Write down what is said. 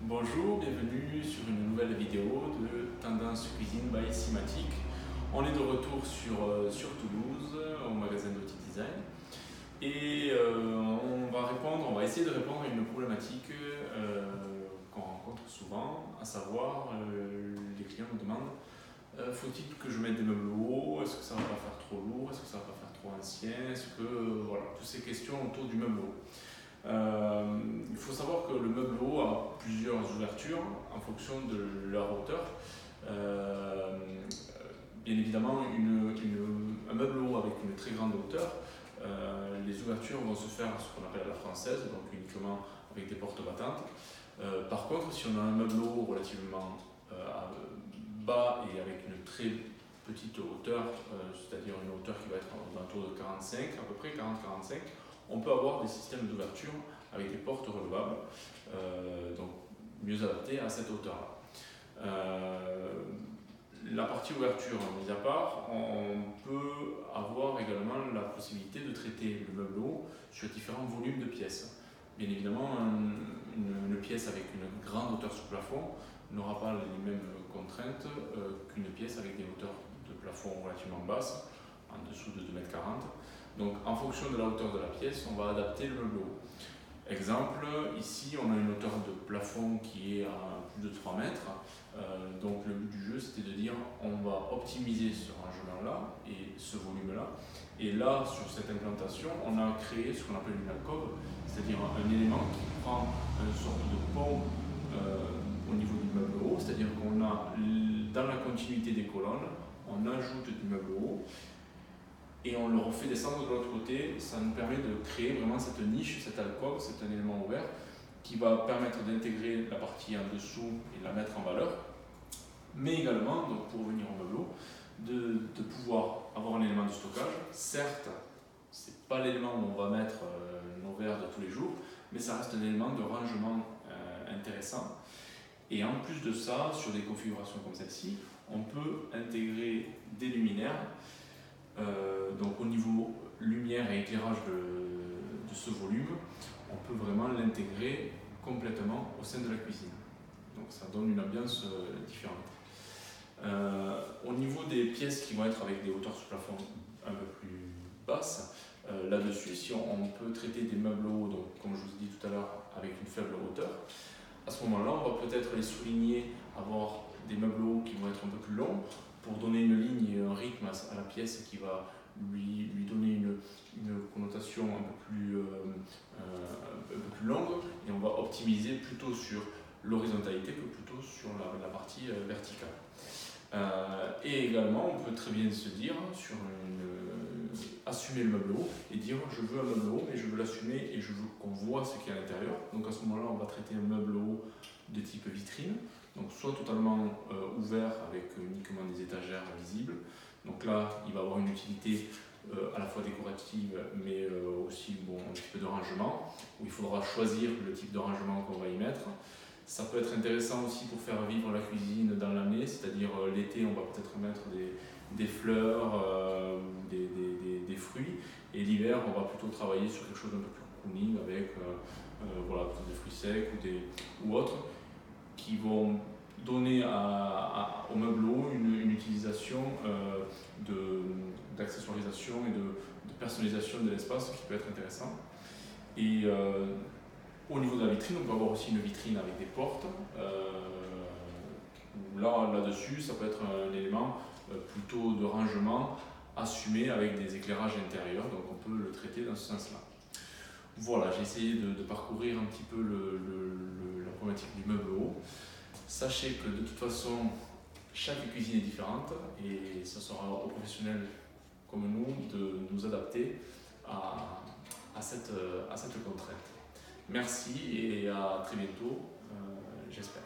Bonjour, bienvenue sur une nouvelle vidéo de Tendance Cuisine by Simatic. On est de retour sur Toulouse, au magasin d'Outil Design. Et on va essayer de répondre à une problématique qu'on rencontre souvent, à savoir les clients nous demandent faut-il que je mette des meubles hauts? Est-ce que ça va pas faire trop lourd? Est-ce que ça va pas faire trop ancien? Est-ce que voilà, toutes ces questions autour du meuble haut. Il faut savoir que le meuble haut a plusieurs ouvertures en fonction de leur hauteur. Bien évidemment, un meuble haut avec une très grande hauteur, les ouvertures vont se faire ce qu'on appelle à la française, donc uniquement avec des portes battantes. Par contre, si on a un meuble haut relativement bas et avec une très petite hauteur, c'est-à-dire une hauteur qui va être autour de 45, à peu près 40-45, on peut avoir des systèmes d'ouverture avec des portes relevables, donc mieux adaptés à cette hauteur-là. La partie ouverture mise à part, on peut avoir également la possibilité de traiter le meuble haut sur différents volumes de pièces. Bien évidemment, une pièce avec une grande hauteur sous plafond n'aura pas les mêmes contraintes qu'une pièce avec des hauteurs de plafond relativement basses, en dessous de 2,40 m. Donc en fonction de la hauteur de la pièce, on va adapter le meuble haut. Exemple, ici on a une hauteur de plafond qui est à plus de 3 mètres. Donc le but du jeu, c'était de dire on va optimiser ce rangement-là et ce volume-là. Et là, sur cette implantation, on a créé ce qu'on appelle une alcôve, c'est-à-dire un élément qui prend une sorte de pont au niveau du meuble haut, c'est-à-dire qu'on a dans la continuité des colonnes, on ajoute du meuble haut et on le refait descendre de l'autre côté. Ça nous permet de créer vraiment cette niche, cette alcôve, c'est un élément ouvert qui va permettre d'intégrer la partie en dessous et de la mettre en valeur, mais également, donc pour revenir au meuble haut, de pouvoir avoir un élément de stockage. Certes, ce n'est pas l'élément où on va mettre nos verres de tous les jours, mais ça reste un élément de rangement intéressant. Et en plus de ça, sur des configurations comme celle-ci, on peut intégrer des luminaires. Donc au niveau lumière et éclairage de ce volume, on peut vraiment l'intégrer complètement au sein de la cuisine. Donc ça donne une ambiance différente. Au niveau des pièces qui vont être avec des hauteurs sous plafond un peu plus basses, là-dessus, si on peut traiter des meubles hauts, donc, comme je vous ai dit tout à l'heure, avec une faible hauteur, à ce moment-là, on va peut-être les souligner, avoir des meubles hauts qui vont être un peu plus longs pour donner une ligne et un rythme à la pièce qui va lui donner une connotation un peu plus longue, et on va optimiser plutôt sur l'horizontalité que plutôt sur la partie verticale. Et également, on peut très bien se dire, assumer le meuble haut et dire je veux un meuble haut, mais je veux l'assumer et je veux qu'on voit ce qu'il y a à l'intérieur. Donc à ce moment-là, on va traiter un meuble haut de type vitrine, donc soit totalement ouvert avec uniquement des étagères visibles. Donc là, il va avoir une utilité à la fois décorative, mais aussi un petit peu de rangement, où il faudra choisir le type de rangement qu'on va y mettre. Ça peut être intéressant aussi pour faire vivre la cuisine dans l'année, c'est-à-dire l'été, on va peut-être mettre des fleurs, des fruits, et l'hiver, on va plutôt travailler sur quelque chose d'un peu plus cocooning avec des fruits secs ou autres, qui vont donner au meuble haut une utilisation d'accessoirisation et de personnalisation de l'espace qui peut être intéressant. Et au niveau de la vitrine, on peut avoir aussi une vitrine avec des portes. Là-dessus, ça peut être un élément plutôt de rangement assumé avec des éclairages intérieurs, donc on peut le traiter dans ce sens-là. Voilà, j'ai essayé de parcourir un petit peu la problématique du meuble haut. Sachez que de toute façon, chaque cuisine est différente et ce sera aux professionnels comme nous de nous adapter à cette contrainte. Merci et à très bientôt, j'espère.